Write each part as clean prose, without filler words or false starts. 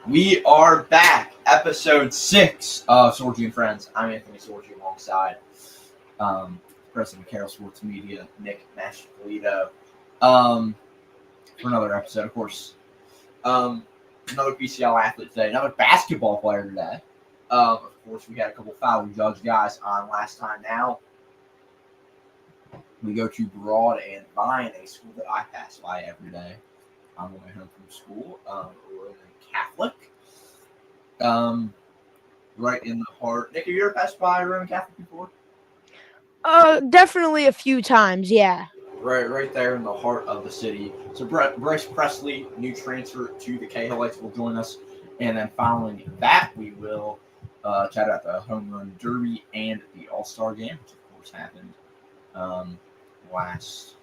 We are back, episode 6 of Sorgi and Friends. I'm Anthony Sorgi alongside President of Carroll Sports Media, Nick Mascipolito, for another episode, of course. Another PCL athlete today, another basketball player today. Of course, we had a couple foul judge guys on last time. Now, we go to Broad and Vine, a school that I pass by every day on the way home from school. Roman Catholic. Right in the heart. Nick, have you ever passed by Roman Catholic before? Definitely a few times, yeah. Right there in the heart of the city. So Bryce Presley, new transfer to the Cahillites, will join us, and then following that, we will chat about the home run derby and the All-Star game, which of course happened last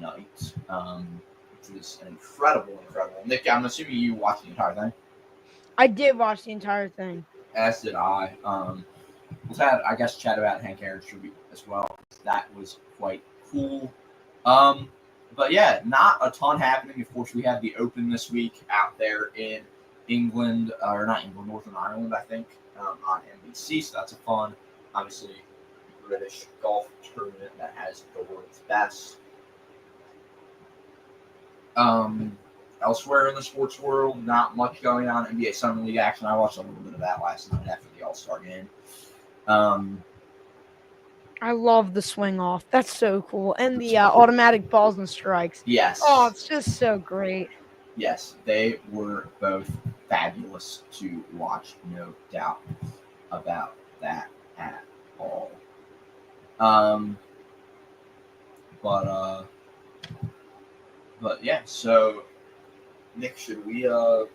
night, which was an incredible. Nick, I'm assuming you watched the entire thing. I did watch the entire thing. As did I. We'll chat about Hank Aaron's tribute as well. That was quite cool. But yeah, not a ton happening. Of course, we have the Open this week out there in England, or not England, Northern Ireland, I think, on NBC. So that's a fun, obviously, British golf tournament that has the world's best. Elsewhere in the sports world, not much going on. NBA Summer League action. I watched a little bit of that last night after the All-Star game. I love the swing off. That's so cool. And the automatic balls and strikes. Yes. Oh, it's just so great. Yes, they were both fabulous to watch. No doubt about that at all. But yeah, so Nick, should we go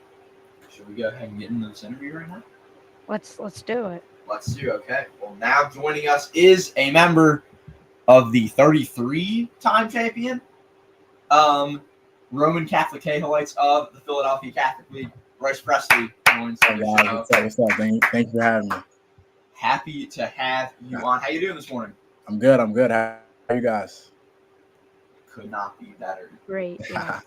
ahead and get into this interview right now? Let's do it. Let's do. Okay. Well, now joining us is a member of the 33-time champion, Roman Catholic Cahillites of the Philadelphia Catholic League, Bryce Presley. What's up? Thank you for having me. Happy to have you on. How you doing this morning? I'm good. How are you guys? Could not be better. Great. Yeah.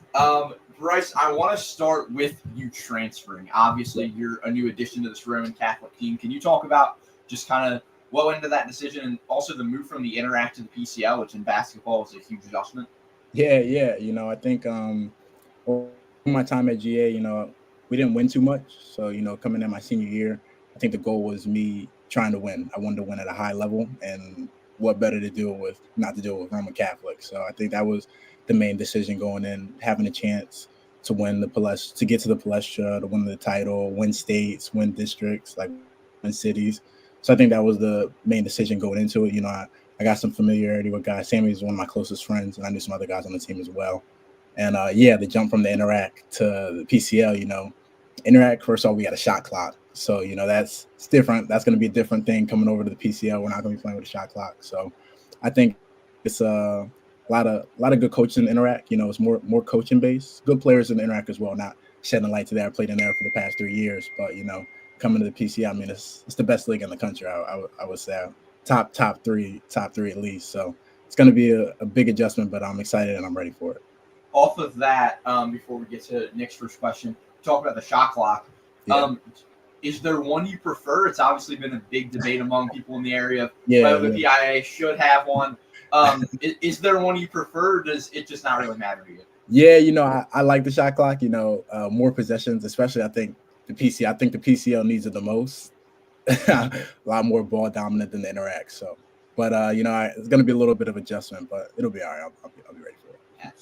Bryce, I want to start with you transferring. Obviously, you're a new addition to this Roman Catholic team. Can you talk about just kind of what went into that decision and also the move from the Interact to the PCL, which in basketball is a huge adjustment? Yeah. I think my time at GA, we didn't win too much. So, coming in my senior year, I think the goal was me trying to win. I wanted to win at a high level, and what better to do it with, not to do it with Roman Catholic. So I think that was the main decision going in, having a chance to win to get to the Palestra, to win the title, win states, win districts, win cities. So I think that was the main decision going into it. I got some familiarity with guys. Sammy is one of my closest friends, and I knew some other guys on the team as well. And the jump from the Interact to the PCL, Interact, first of all, we got a shot clock. So, it's different. That's going to be a different thing coming over to the PCL. We're not going to be playing with a shot clock. So I think it's a lot of good coaches in Interact. It's more coaching based. Good players in Interact as well. Not shedding light to that. I played in there for the past 3 years. But, coming to the PCL, I mean, it's the best league in the country. I would say top three at least. So it's going to be a big adjustment, but I'm excited and I'm ready for it. Off of that, before we get to Nick's first question, talk about the shot clock. Yeah. Is there one you prefer? It's obviously been a big debate among people in the area of whether the PIA should have one. Is there one you prefer? Or does it just not really matter to you? Yeah, I like the shot clock. More possessions, especially I think the PCL needs it the most. A lot more ball dominant than the Interact. So, but it's going to be a little bit of adjustment, but it'll be all right. I'll be ready for it.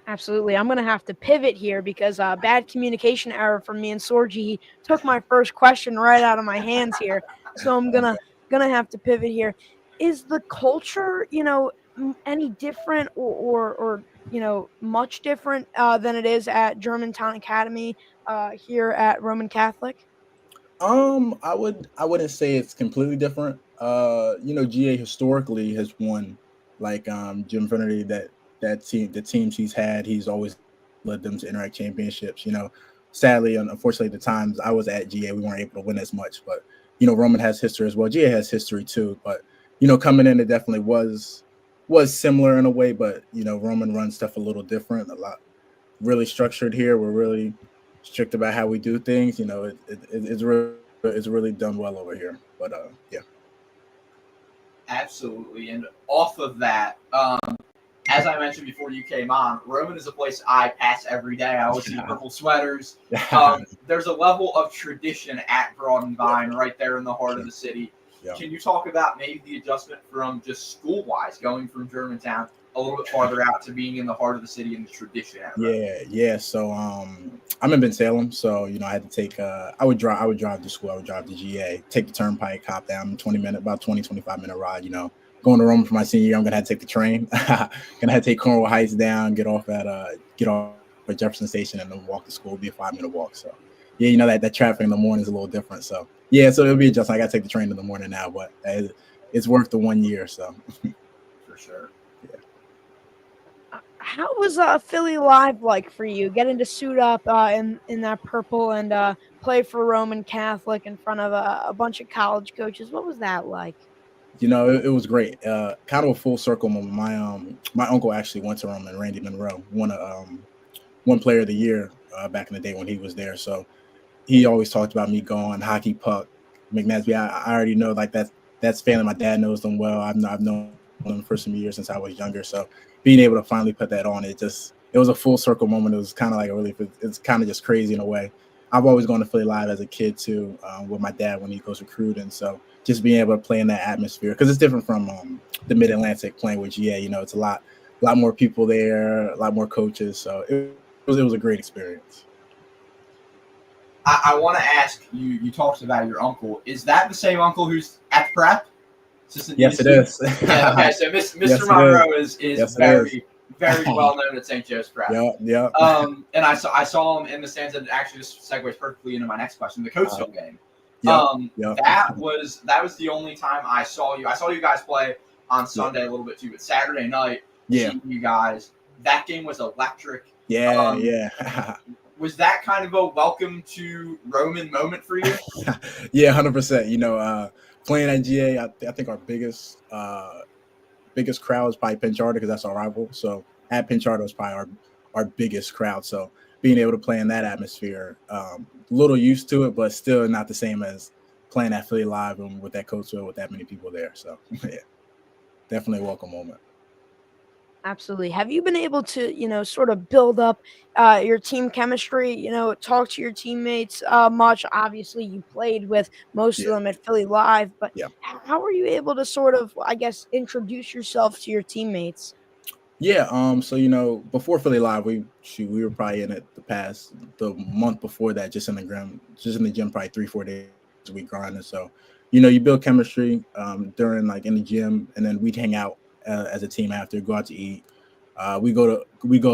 Absolutely. I'm going to have to pivot here because bad communication error from me and Sorgi. He took my first question right out of my hands here. So I'm gonna have to pivot here. Is the culture, any different or much different than it is at Germantown Academy here at Roman Catholic? I wouldn't say it's completely different. GA historically has won, Jim Finnerty, the teams he's had, he's always led them to Interact championships. Sadly and unfortunately, the times I was at GA, we weren't able to win as much. But Roman has history as well. GA has history too. But coming in, it definitely was similar in a way. But Roman runs stuff a little different, a lot really structured here. We're really strict about how we do things. You know, it's really done well over here. But yeah. Absolutely. And off of that, as I mentioned before you came on, Roman is a place I pass every day. I always see purple sweaters. There's a level of tradition at Broad and Vine right there in the heart of the city. Can you talk about maybe the adjustment from just school-wise, going from Germantown a little bit farther out to being in the heart of the city and the tradition at Roman? Yeah. So I'm in Bensalem, so you know I had to take I would drive to school, I would drive to GA, take the turnpike, hop down, about 20-25 minute ride, you know. Going to Rome for my senior year, I'm gonna have to take the train. Gonna have to take Cornwall Heights down, get off at Jefferson Station, and then walk to school. It'll be a 5-minute walk. So yeah, you know that traffic in the morning is a little different. So yeah, so it'll be adjustment. I gotta take the train in the morning now, but it's worth the 1 year. So for sure. How was Philly Live like for you? Getting to suit up in that purple and play for Roman Catholic in front of a bunch of college coaches. What was that like? You know, it was great. Kind of a full circle moment. My uncle actually went to Roman, Randy Monroe, won Player of the Year back in the day when he was there. So he always talked about me going hockey puck, McNasby. I already know like that's family. My dad knows them well. I've known them for some years since I was younger. So being able to finally put that on, it was a full circle moment. It was kind of like it's kind of just crazy in a way. I've always gone to Philly Live as a kid too, with my dad when he goes recruiting. So just being able to play in that atmosphere, because it's different from the Mid Atlantic playing with GA. You know, it's a lot more people there, a lot more coaches. So it was a great experience. I want to ask you. You talked about your uncle. Is that the same uncle who's at the prep? Yes, it is. Yeah. Okay. So Mr. Monroe is very well known at St. Joe's Prep. Yeah. And I saw him in the stands, and actually this segues perfectly into my next question: the Coatesville game. That was the only time I saw you. I saw you guys play on Sunday a little bit too, but Saturday night, seeing you guys, that game was electric. Yeah. Was that kind of a welcome to Roman moment for you? Yeah, 100%. You know, playing at GA, I think our biggest crowd is probably Penn Charter, because that's our rival. So at Penn Charter was probably our biggest crowd. So being able to play in that atmosphere, a little used to it, but still not the same as playing at Philly Live and with that Coatesville with that many people there. So yeah, definitely a welcome moment. Absolutely. Have you been able to, sort of build up your team chemistry, talk to your teammates much? Obviously, you played with most of them at Philly Live, but how were you able to sort of, I guess, introduce yourself to your teammates? Yeah, so before Philly Live, we were probably in it the month before that, just in the gym, probably 3-4 days a week grinding. So, you build chemistry during like in the gym, and then we'd hang out as a team after, go out to eat. We go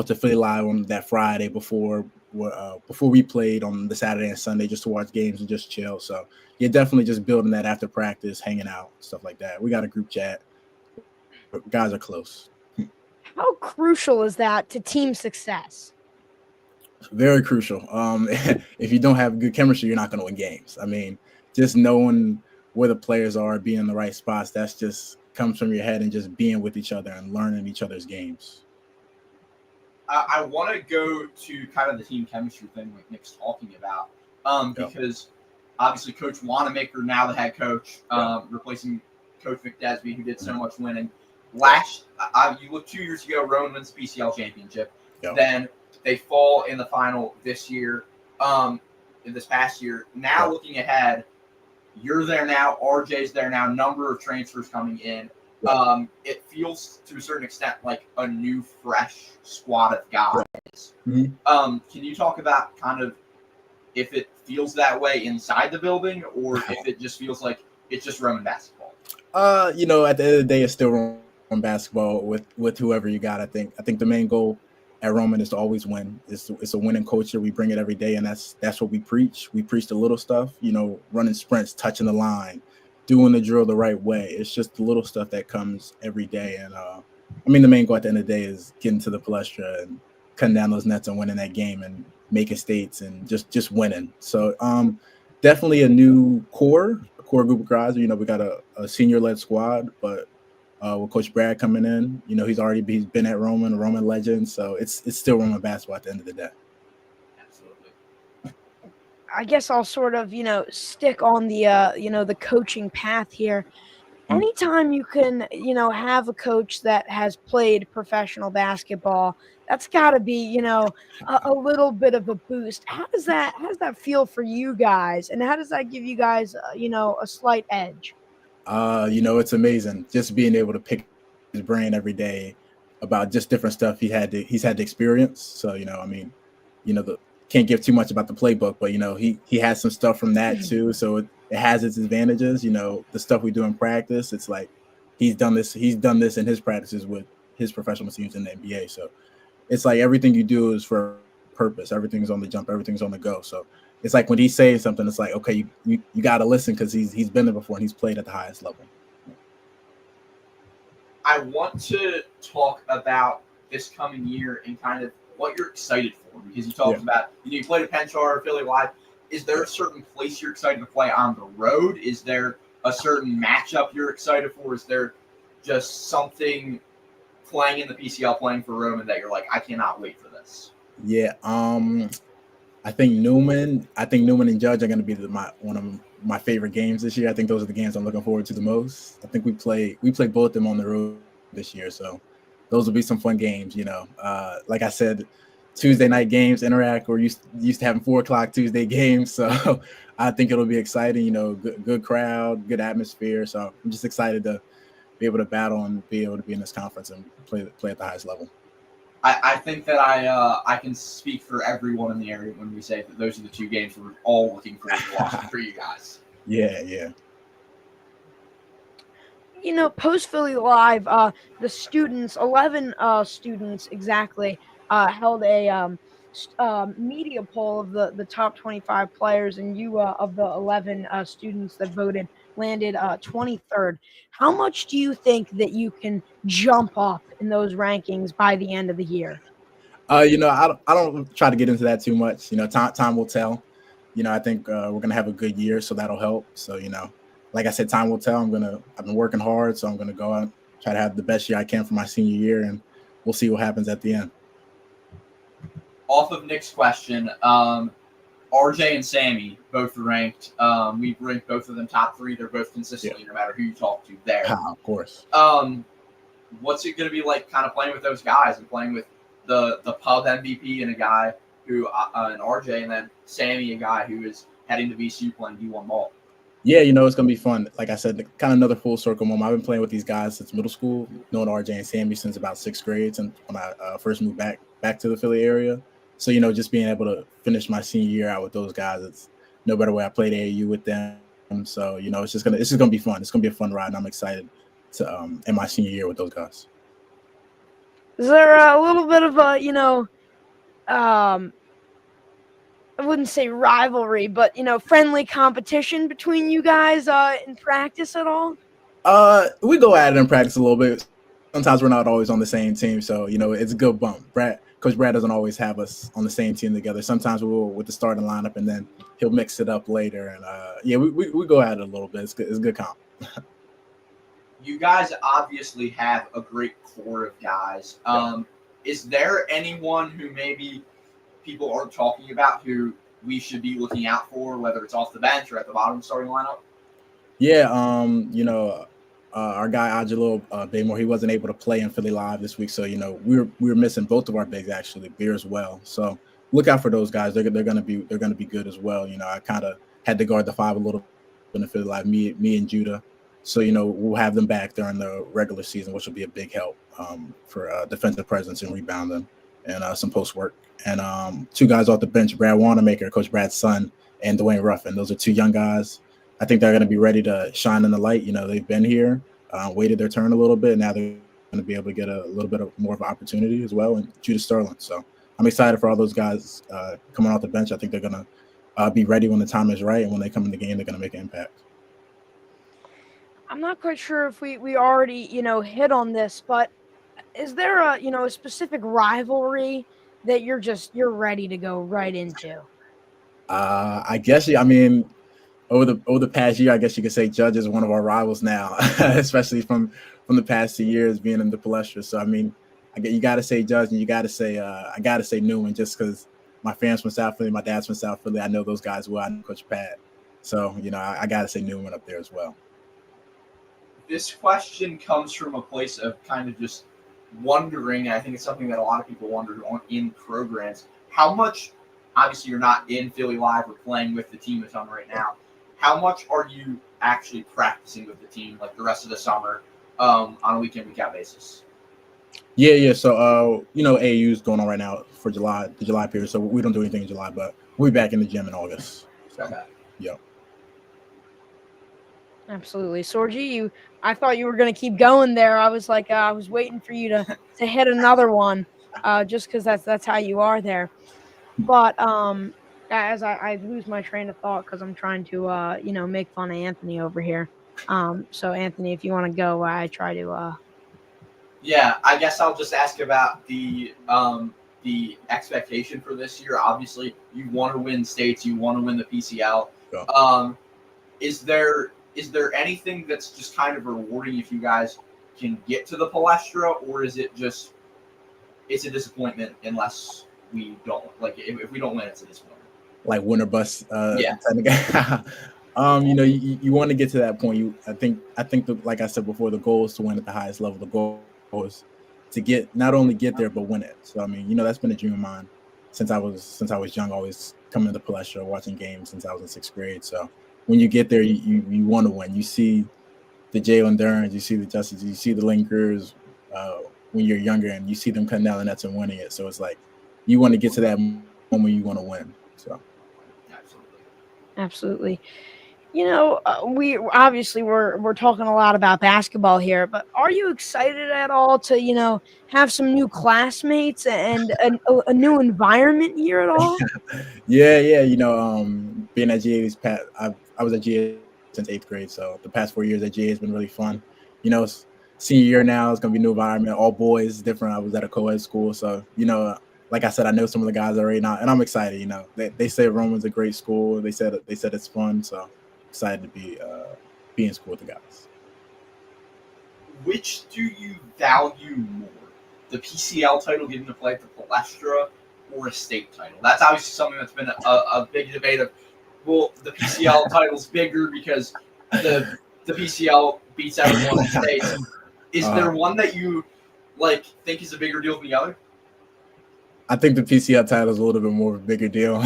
to Philly Live on that Friday before we played on the Saturday and Sunday, just to watch games and just chill. So you're definitely just building that after practice, hanging out, stuff like that. We got a group chat. Guys are close. How crucial is that to team success? Very crucial. If you don't have good chemistry, you're not going to win games. I mean, just knowing where the players are, being in the right spots, that's just comes from your head, and just being with each other and learning each other's games. I want to go to kind of the team chemistry thing like Nick's talking about, because obviously Coach Wanamaker, now the head coach, replacing Coach McDesby, who did so much winning. You look 2 years ago, Roman wins the PCL championship. Then they fall in the final this year, this past year. Now looking ahead, you're there now, RJ's there now, number of transfers coming in. It feels to a certain extent like a new, fresh squad of guys. Can you talk about kind of if it feels that way inside the building, or if it just feels like it's just Roman basketball? At the end of the day, it's still Roman basketball with whoever you got. I think the main goal at Roman is to always win. It's a winning culture. We bring it every day, and that's what we preach. We preach the little stuff, running sprints, touching the line, doing the drill the right way. It's just the little stuff that comes every day. And the main goal at the end of the day is getting to the palestra and cutting down those nets and winning that game and making states and just winning. So definitely a new core group of guys. We got a senior-led squad, but with Coach Brad coming in, he's been at Roman legend. So it's still Roman basketball at the end of the day. Absolutely. I guess I'll sort of, stick on the, the coaching path here. Mm. Anytime you can, have a coach that has played professional basketball, that's got to be, a little bit of a boost. How does that feel for you guys? And how does that give you guys, a slight edge? It's amazing just being able to pick his brain every day about just different stuff he's had to experience. So, the can't give too much about the playbook, but he has some stuff from that too. So it has its advantages. The stuff we do in practice, it's like he's done this in his practices with his professional teams in the NBA. So it's like everything you do is for a purpose. Everything's on the jump, everything's on the go. So it's like when he's saying something, it's like, okay, you got to listen because he's been there before and he's played at the highest level. I want to talk about this coming year and kind of what you're excited for, because you talked about you played at Penn Star, Philly Live. Is there a certain place you're excited to play on the road? Is there a certain matchup you're excited for? Is there just something playing in the PCL, playing for Roman that you're like, I cannot wait for this? Yeah, I think Newman and Judge are going to be one of my favorite games this year. I think those are the games I'm looking forward to the most. I think we play both of them on the road this year, so those will be some fun games. Like I said, Tuesday night games interact. We're used to having 4:00 Tuesday games, so I think it'll be exciting. Good crowd, good atmosphere. So I'm just excited to be able to battle and be able to be in this conference and play at the highest level. I think that I can speak for everyone in the area when we say that those are the two games we're all looking forward to watching for you guys. Yeah. Post Philly Live, the students, 11 students exactly, held a media poll of the top 25 players, and you of the 11 students that voted landed 23rd. How much do you think that you can jump up in those rankings by the end of the year? I don't try to get into that too much. Time will tell. I think we're gonna have a good year, so that'll help. So like I said, time will tell. I've been working hard, so I'm gonna go out, try to have the best year I can for my senior year, and we'll see what happens at the end. Off of Nick's question, RJ and Sammy both ranked. We've ranked both of them top 3. They're both consistently, no matter who you talk to there. Of course. What's it going to be like kind of playing with those guys and playing with the pub MVP and a guy who, an RJ, and then Sammy, a guy who is heading to VCU playing D1 ball? Yeah, it's going to be fun. Like I said, kind of another full circle moment. I've been playing with these guys since middle school, knowing RJ and Sammy since about 6th grade, and when I first moved back to the Philly area. So, just being able to finish my senior year out with those guys, it's no better way. I played AAU with them. So, it's just gonna be fun. It's gonna be a fun ride, and I'm excited to end my senior year with those guys. Is there a little bit of a, I wouldn't say rivalry, but friendly competition between you guys in practice at all? We go at it in practice a little bit. Sometimes we're not always on the same team, so it's a good bump. Coach Brad doesn't always have us on the same team together. Sometimes we'll with the starting lineup, and then he'll mix it up later. And we go at it a little bit. It's good. It's a good comp. You guys obviously have a great core of guys. Is there anyone who maybe people aren't talking about who we should be looking out for, whether it's off the bench or at the bottom of the starting lineup? Yeah, our guy Angelo Baymore, he wasn't able to play in Philly Live this week, so we were missing both of our bigs actually, Beer as well. So look out for those guys. They're gonna be good as well. I kind of had to guard the 5 a little in the Philly Live, me and Judah. So we'll have them back during the regular season, which will be a big help for defensive presence and rebounding and some post work. And 2 guys off the bench, Brad Wanamaker, Coach Brad's son, and Dwayne Ruffin. Those are 2 young guys. I think they're going to be ready to shine in the light. They've been here, waited their turn a little bit. Now they're going to be able to get a little bit more of an opportunity as well. And Judah Sterling. So I'm excited for all those guys coming off the bench. I think they're going to be ready when the time is right. And when they come in the game, they're going to make an impact. I'm not quite sure if we already, hit on this, but is there a specific rivalry that you're ready to go right into? I guess, over the past year, I guess you could say Judge is one of our rivals now, especially from the past 2 years being in the Palestra. So, you got to say Judge, and you got to say I got to say Newman, just because my family's from South Philly, my dad's from South Philly. I know those guys well. I know Coach Pat. So, I got to say Newman up there as well. This question comes from a place of kind of just wondering, and I think it's something that a lot of people wonder in programs. How much, obviously you're not in Philly Live or playing with the team a ton right now, how much are you actually practicing with the team like the rest of the summer on a week in, week out basis? Yeah. So, AAU is going on right now for the July period. So we don't do anything in July, but we'll be back in the gym in August. So, Okay. yeah. Absolutely. Sorgi, I thought you were going to keep going there. I was like, I was waiting for you to hit another one, just because that's how you are there. But as I lose my train of thought because I'm trying to make fun of Anthony over here. So Anthony, if you want to go, I try to. Yeah, I guess I'll just ask about the expectation for this year. Obviously, you want to win states, you want to win the PCL. Yeah. Is there anything that's just kind of rewarding if you guys can get to the Palestra, or is it just it's a disappointment unless we don't if we don't win, it's a disappointment. Like winter bus. Yeah. You want to get to that point. I think like I said before, the goal is to win at the highest level. The goal is to not only get there but win it. So I mean, that's been a dream of mine since I was young. Always coming to the Palestra, watching games since I was in 6th grade. So when you get there, you want to win. You see the Jalen Durns, you see the Justice, you see the Linkers when you're younger, and you see them cutting down the nets and winning it. So it's like you want to get to that moment, you want to win. So Absolutely. We obviously we're talking a lot about basketball here, but are you excited at all to have some new classmates and a new environment here at all? Yeah. Being at GA I was at GA since 8th grade, so the past 4 years at GA has been really fun. Senior year now is gonna be a new environment, all boys, different. I was at a co-ed school, so like I said, I know some of the guys already now, and I'm excited. They say Roman's a great school. They said it's fun, so excited to be in school with the guys. Which do you value more, the PCL title, getting to play at the Palestra, or a state title? That's obviously something that's been a big debate of. Well, the PCL title's bigger because the PCL beats everyone in states. Is there one that you think is a bigger deal than the other? I think the PCL title is a little bit more of a bigger deal.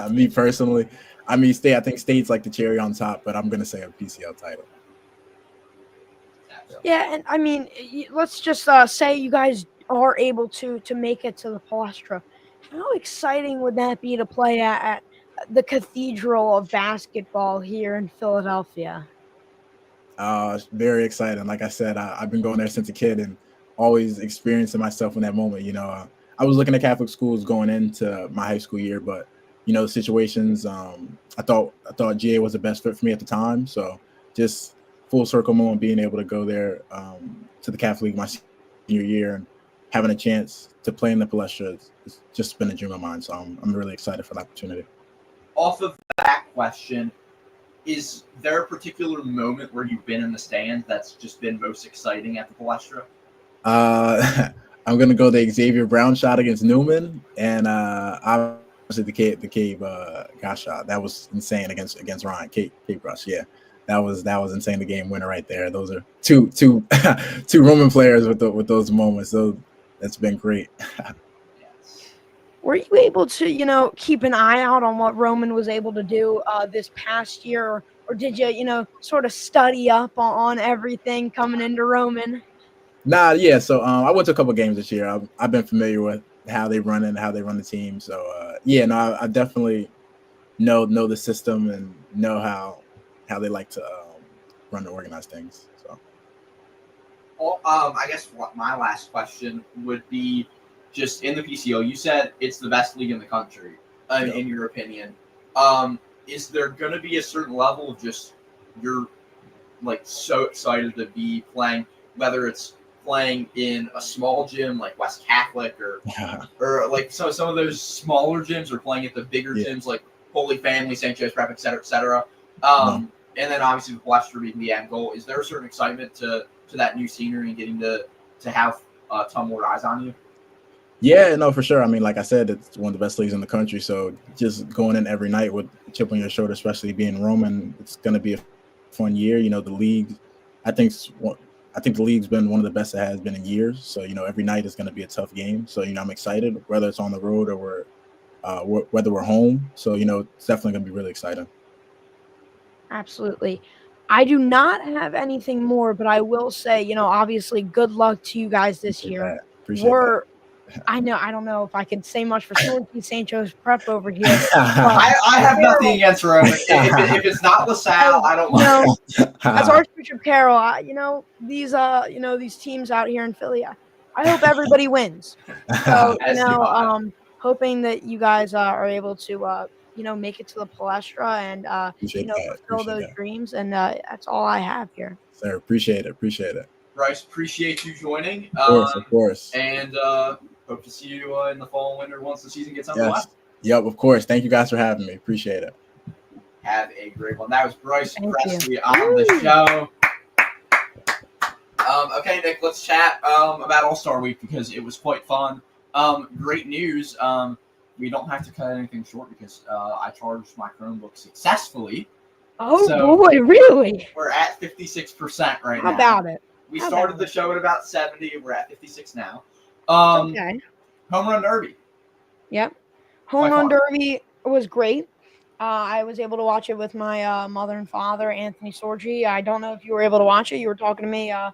Me personally, I think state's like the cherry on top, but I'm gonna say a PCL title. Yeah, and I mean, let's just say you guys are able to make it to the Palestra. How exciting would that be to play at the cathedral of basketball here in Philadelphia? Very exciting. Like I said, I've been going there since a kid and always experiencing myself in that moment. I was looking at Catholic schools going into my high school year, but the situations. I thought GA was the best fit for me at the time. So just full circle moment, being able to go there to the Catholic League my senior year and having a chance to play in the Palestra, it's just been a dream of mine. So I'm really excited for the opportunity. Off of that question, is there a particular moment where you've been in the stands that's just been most exciting at the Palestra? I'm gonna go the Xavier Brown shot against Newman, and obviously the Cave gosh shot. That was insane against Ryan Cave Rush. Yeah, that was insane. The game winner right there. Those are two Roman players with those moments. So that's been great. Were you able to, keep an eye out on what Roman was able to do this past year, or did you, sort of study up on everything coming into Roman? Nah, yeah. So I went to a couple games this year. I've been familiar with how they run and how they run the team. So I definitely know the system and know how they like to run and organize things. So. Well, I guess my last question would be, just in the PCO, you said it's the best league in the country, in your opinion. Is there going to be a certain level of just you're so excited to be playing, whether it's playing in a small gym like West Catholic or some of those smaller gyms, or playing at the bigger gyms like Holy Family, St. Joe's Prep, et cetera, et cetera. And then obviously the Palestra being the end goal. Is there a certain excitement to that new scenery and getting to have a ton more eyes on you? Yeah, no, for sure. I mean, like I said, it's one of the best leagues in the country. So just going in every night with a chip on your shoulder, especially being Roman, it's going to be a fun year. The league, I think, I think the league's been one of the best it has been in years. So every night is going to be a tough game. So I'm excited, whether it's on the road or whether we're home. So it's definitely going to be really exciting. Absolutely. I do not have anything more, but I will say, obviously, good luck to you guys this year. Appreciate that. I don't know if I can say much for Sorgi Sancho's prep over here. I have nothing against Roman. If it's not LaSalle, I don't mind. As Archbishop Carroll, these these teams out here in Philly, I hope everybody wins. So hoping that you guys are able to make it to the palestra and fulfill those dreams. And that's all I have here. Sir, appreciate it. Bryce, appreciate you joining. Of course. And hope to see you in the fall and winter once the season gets underway. Yes. Yep, of course. Thank you guys for having me. Appreciate it. Have a great one. That was Bryce Presley on the show. Okay, Nick, let's chat about All-Star Week because it was quite fun. Great news. We don't have to cut anything short because I charged my Chromebook successfully. Oh, so boy, really? We're at 56% right now. How about it? We started the show at about 70. We're at 56 now. Okay. Home Run Derby. Yep. Home Run Derby was great. I was able to watch it with my mother and father, Anthony Sorgi. I don't know if you were able to watch it. You were talking to me. I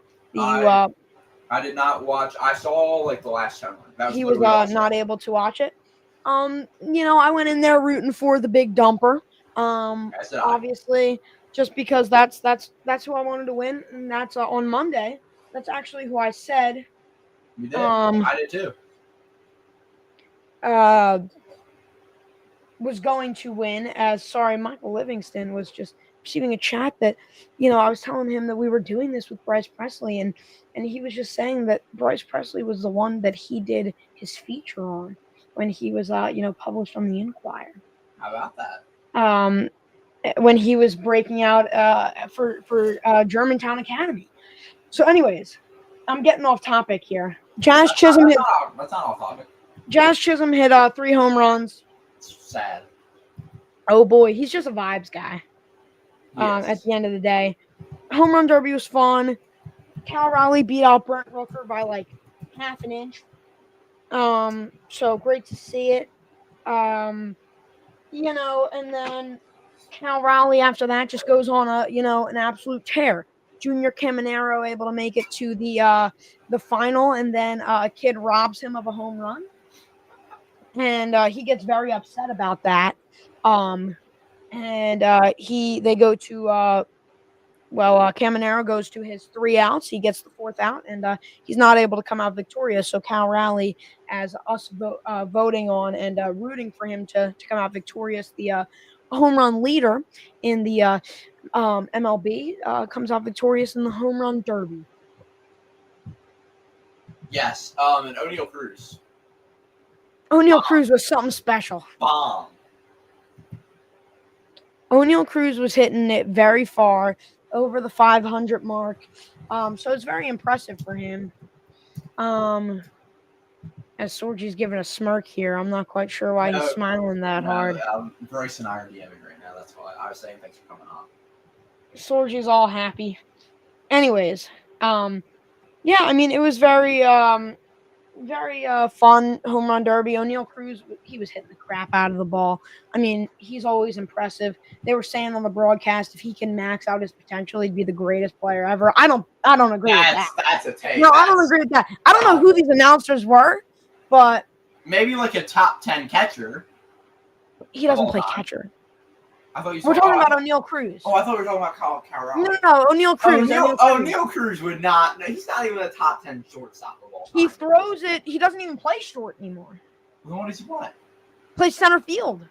did not watch. I saw the last home run. He was not able to watch it. I went in there rooting for the big dumper. Obviously, just because that's who I wanted to win, and that's on Monday. That's actually who I said. You did. I did too. Was going to win Michael Livingston was just receiving a chat that, I was telling him that we were doing this with Bryce Presley and he was just saying that Bryce Presley was the one that he did his feature on when he was, published on the Inquirer. How about that? When he was breaking out for Germantown Academy. So anyways, I'm getting off topic here. Jazz Chisholm hit. That's not off topic. Jazz Chisholm hit 3 home runs. Sad. Oh boy, he's just a vibes guy. At the end of the day, home run derby was fun. Cal Raleigh beat out Brent Rooker by half an inch. So great to see it. And then Cal Raleigh after that just goes on an absolute tear. Junior Caminero able to make it to the final, and then a kid robs him of a home run. And he gets very upset about that. They go to Caminero goes to his 3 outs. He gets the 4th out, and he's not able to come out victorious. So Cal Raleigh, as us voting on and rooting for him to come out victorious, the home run leader in the MLB comes out victorious in the home run derby. Yes, and O'Neal Cruz. O'Neal Cruz was something special. Bomb. O'Neal Cruz was hitting it very far, over the 500 mark. So it's very impressive for him. As Sorgi's giving a smirk here, I'm not quite sure why he's smiling that hard. Bryce and I are DMing right now. That's why I was saying thanks for coming on. Sorgi's all happy. Anyways, it was very fun home run derby. O'Neal Cruz, he was hitting the crap out of the ball. I mean, he's always impressive. They were saying on the broadcast if he can max out his potential, he'd be the greatest player ever. I don't agree with that. That's a take. No, I don't agree with that. I don't know who these announcers were, but maybe a top 10 catcher. He doesn't play catcher. I thought we're talking about O'Neal Cruz. Oh, I thought we were talking about Cal Raleigh. No, O'Neal Cruz. O'Neal Cruz would not. No, he's not even a top 10 shortstop of all time. He throws it. He doesn't even play short anymore. Well, what does he play? Plays center field.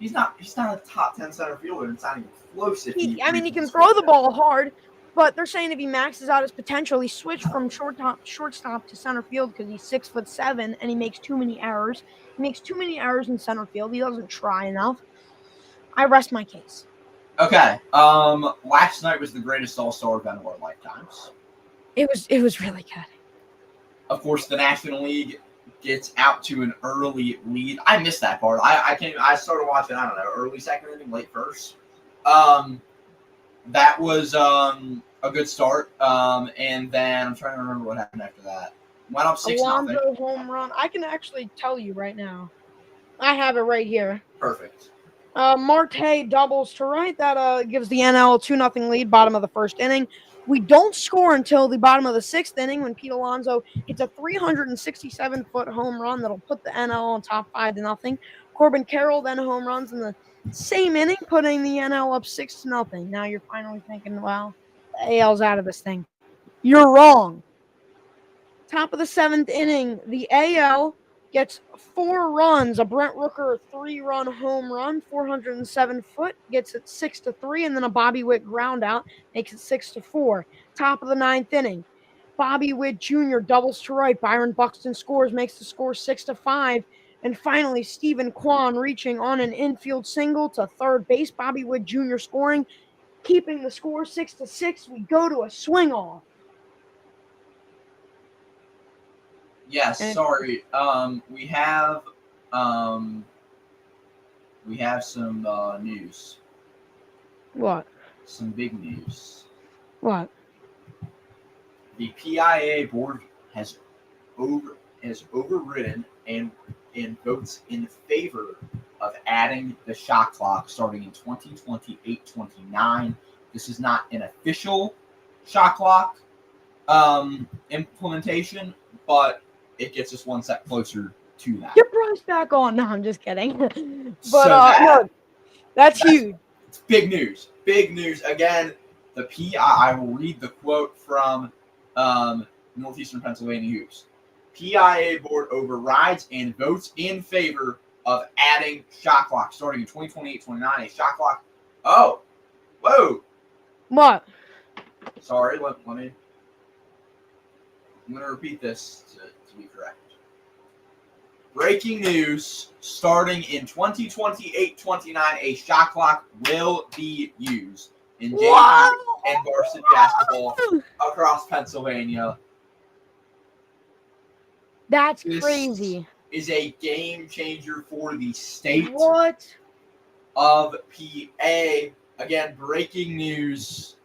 He's not a top 10 center fielder. It's not even close. He can throw the ball hard, but they're saying if he maxes out his potential, he switched from shortstop to center field because he's 6'7" and he makes too many errors. He makes too many errors in center field. He doesn't try enough. I rest my case. Okay. Last night was the greatest All-Star event of our lifetimes. It was really good. Of course, the National League gets out to an early lead. I missed that part. I started watching, I don't know, early second inning, late first. That was a good start. And then I'm trying to remember what happened after that. Went up 6-0. Alonso home run. I can actually tell you right now. I have it right here. Perfect. Marte doubles to right. That gives the NL 2-0 lead, bottom of the first inning. We don't score until the bottom of the sixth inning when Pete Alonso hits a 367-foot home run that'll put the NL on top 5-0. Corbin Carroll then home runs in the same inning, putting the NL up 6-0. Now you're finally thinking, well, the AL's out of this thing. You're wrong. Top of the seventh inning, the AL gets 4 runs. A Brent Rooker 3-run home run, 407 foot, gets it 6-3, and then a Bobby Witt ground out makes it 6-4. Top of the ninth inning, Bobby Witt Jr. doubles to right. Byron Buxton scores, makes the score 6-5. And finally, Stephen Kwan reaching on an infield single to third base. Bobby Witt Jr. scoring, keeping the score 6-6. We go to a swing off. Yes, sorry. We have some news. What? Some big news. What? The PIA board has overridden and votes in favor of adding the shot clock starting in 2028-29. This is not an official shot clock implementation, but it gets us one step closer to that. Get Bryce back on. No, I'm just kidding. But that's huge. It's big news. Big news. Again, the PI, I will read the quote from Northeastern Pennsylvania Hoops. PIA board overrides and votes in favor of adding shot clock starting in 2028-29. A shot clock. Oh, whoa. What? Sorry, let me. I'm going to repeat this to be correct. Breaking news, starting in 2028-29, a shot clock will be used in JV and varsity basketball across Pennsylvania. That's this crazy. Is a game changer for the state of PA. Again, breaking news.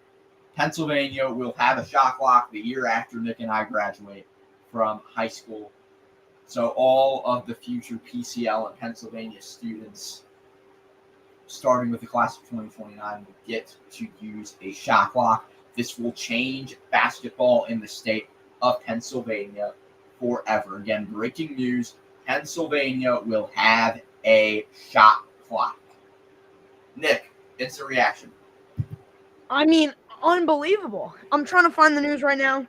Pennsylvania will have a shot clock the year after Nick and I graduate from high school. So all of the future PCL and Pennsylvania students, starting with the class of 2029, will get to use a shot clock. This will change basketball in the state of Pennsylvania forever. Again, breaking news, Pennsylvania will have a shot clock. Nick, instant reaction. I mean, unbelievable. I'm trying to find the news right now.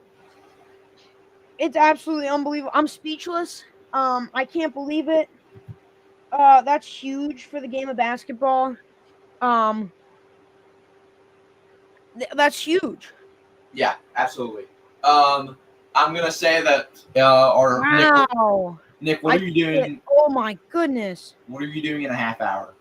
It's absolutely unbelievable. I'm speechless. I can't believe it. That's huge for the game of basketball. That's huge. Yeah, absolutely. I'm gonna say that wow. Nick, what are you doing? Oh my goodness. What are you doing in a half hour?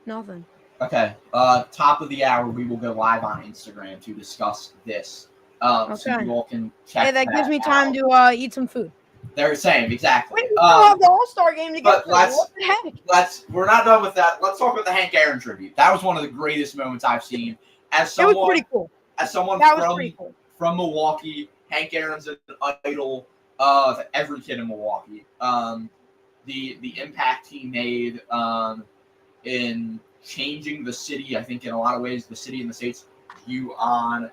Nothing. Okay. Top of the hour, we will go live on Instagram to discuss this. So you all can check. Hey, that gives me time to eat some food. They're saying exactly. Wait, we still have the All-Star game to get through. What the heck? We're not done with that. Let's talk about the Hank Aaron tribute. That was one of the greatest moments I've seen. It was pretty cool. As someone from Milwaukee, Hank Aaron's an idol of every kid in Milwaukee. The impact he made in changing the city, I think in a lot of ways, the city and the state's view on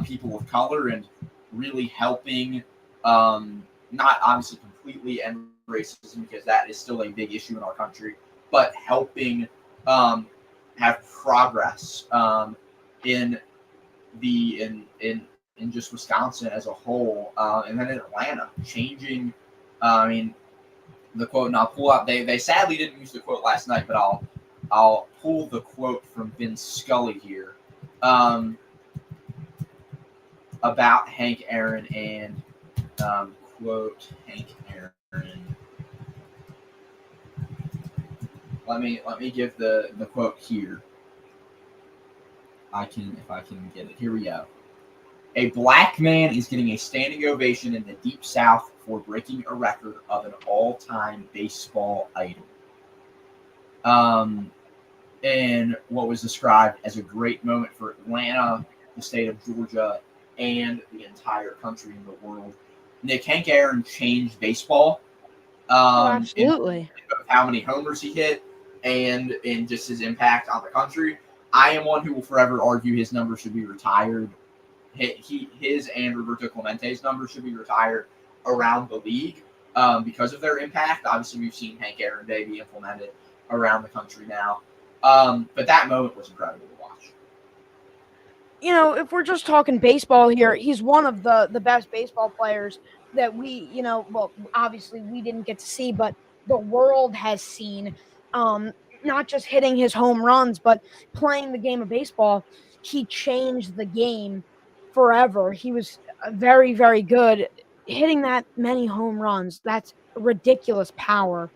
people of color, and really helping, not obviously completely end racism, because that is still a big issue in our country, but helping have progress in just Wisconsin as a whole, and then in Atlanta, changing. I mean, the quote, and I'll pull out. They sadly didn't use the quote last night, but I'll pull the quote from Vince Scully here about Hank Aaron and quote Hank Aaron. Let me give the quote here. If I can get it. Here we go. A black man is getting a standing ovation in the Deep South for breaking a record of an all-time baseball idol. In what was described as a great moment for Atlanta, the state of Georgia, and the entire country and the world. Nick, Hank Aaron changed baseball. Absolutely. In both how many homers he hit and in just his impact on the country. I am one who will forever argue his number should be retired. His and Roberto Clemente's numbers should be retired around the league because of their impact. Obviously, we've seen Hank Aaron Day be implemented around the country now. But that moment was incredible to watch. You know, if we're just talking baseball here, he's one of the best baseball players that we, well, obviously we didn't get to see, but the world has seen. Not just hitting his home runs, but playing the game of baseball. He changed the game forever. He was very, very good. Hitting that many home runs, that's ridiculous power.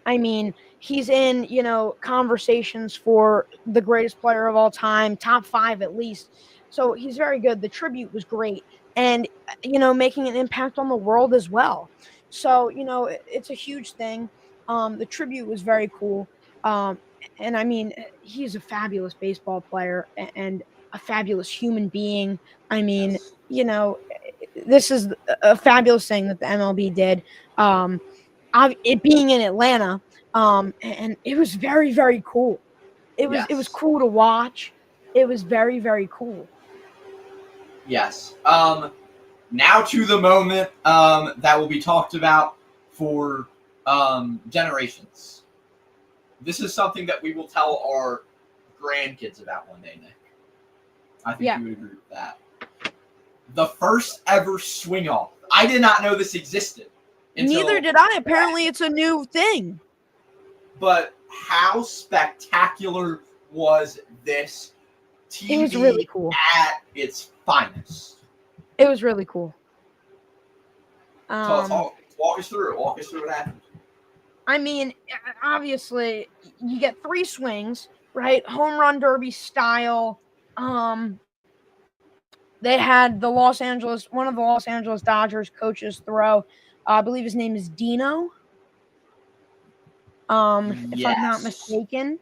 I mean, he's in, conversations for the greatest player of all time, top 5 at least. So he's very good. The tribute was great. And, making an impact on the world as well. So, it's a huge thing. The tribute was very cool. And I mean, he's a fabulous baseball player and a fabulous human being. I mean, Yes. This is a fabulous thing that the MLB did. It being in Atlanta, and it was very, very cool. It was Yes. cool to watch. It was very, very cool. Yes. Now to the moment that will be talked about for generations. This is something that we will tell our grandkids about one day, Nick. I think you would agree with that. The first ever swing off. I did not know this existed. Neither did I. Apparently, it's a new thing. But how spectacular was this TV it was really cool. at its finest? It was really cool. Walk us through it. Walk us through what happened. I mean, obviously, you get 3 swings, right? Home run derby style. They had one of the Los Angeles Dodgers coaches throw. I believe his name is Dino. If I'm not mistaken.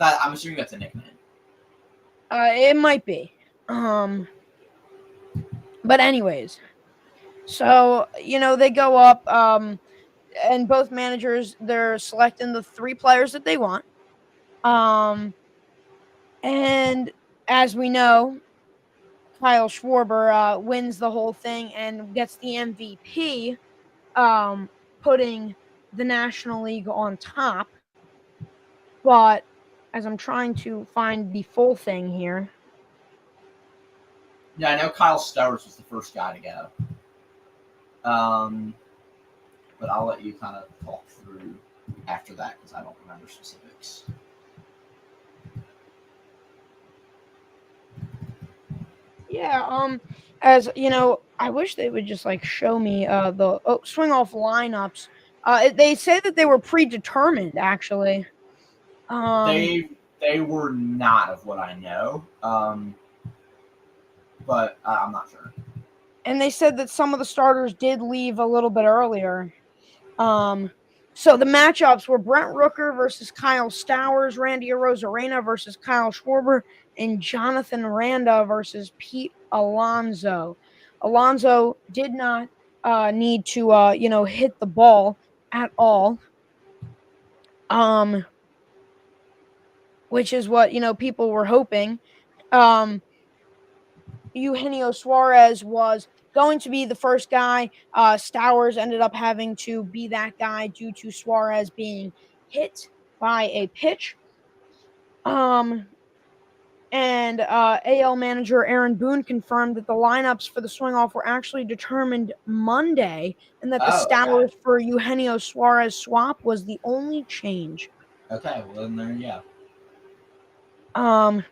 I'm assuming that's a nickname. It might be. But anyways, so they go up, and both managers, they're selecting the 3 players that they want. And as we know, Kyle Schwarber wins the whole thing and gets the MVP, putting the National League on top. But as I'm trying to find the full thing here. Yeah, I know Kyle Stowers was the first guy to go. But I'll let you kind of talk through after that because I don't remember specifics. Yeah, as I wish they would just show me the swing off lineups. They say that they were predetermined, actually. They were not, of what I know, but I'm not sure. And they said that some of the starters did leave a little bit earlier. So the matchups were Brent Rooker versus Kyle Stowers, Randy Arozarena versus Kyle Schwarber, and Jonathan Randa versus Pete Alonso. Alonso did not need to hit the ball at all. Which is what people were hoping. Eugenio Suarez was going to be the first guy. Stowers ended up having to be that guy due to Suarez being hit by a pitch. And AL manager Aaron Boone confirmed that the lineups for the swing-off were actually determined Monday, and that the Stowers for Eugenio Suarez swap was the only change. Okay, well then there you go.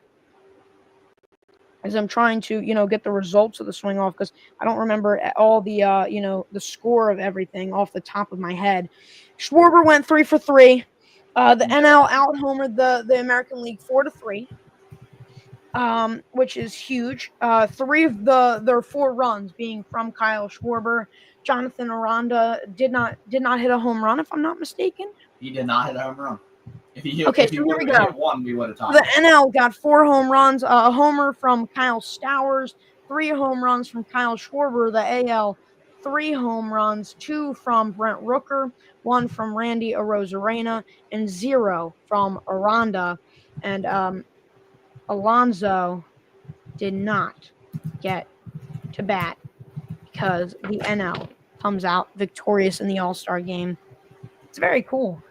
As I'm trying to, get the results of the swing off, because I don't remember all the, the score of everything off the top of my head. Schwarber went 3 for 3. The NL out-homered the American League 4-3. which is huge. Three of their 4 runs being from Kyle Schwarber. Jonathan Aranda did not hit a home run, if I'm not mistaken. He did not hit a home run. If he Okay, if he so here would we have go. hit one, we would have tied. The NL got 4 home runs, a homer from Kyle Stowers, 3 home runs from Kyle Schwarber. The AL, 3 home runs, 2 from Brent Rooker, 1 from Randy Arozarena, and 0 from Aranda. And Alonso did not get to bat because the NL comes out victorious in the All-Star game. It's very cool.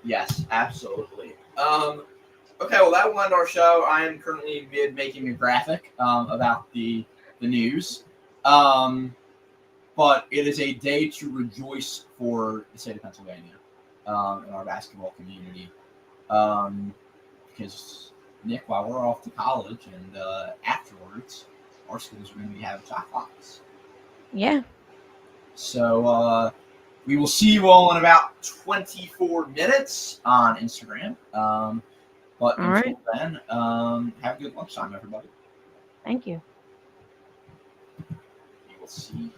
Yes, absolutely. Okay, well, that will end our show. I am currently making a graphic about the news. But it is a day to rejoice for the state of Pennsylvania in our basketball community. Because, Nick, while we're off to college and afterwards, our schools are going to be having shot clocks. Yeah. So we will see you all in about 24 minutes on Instagram. But All until right. then, have a good lunchtime, everybody. Thank you. We will see you.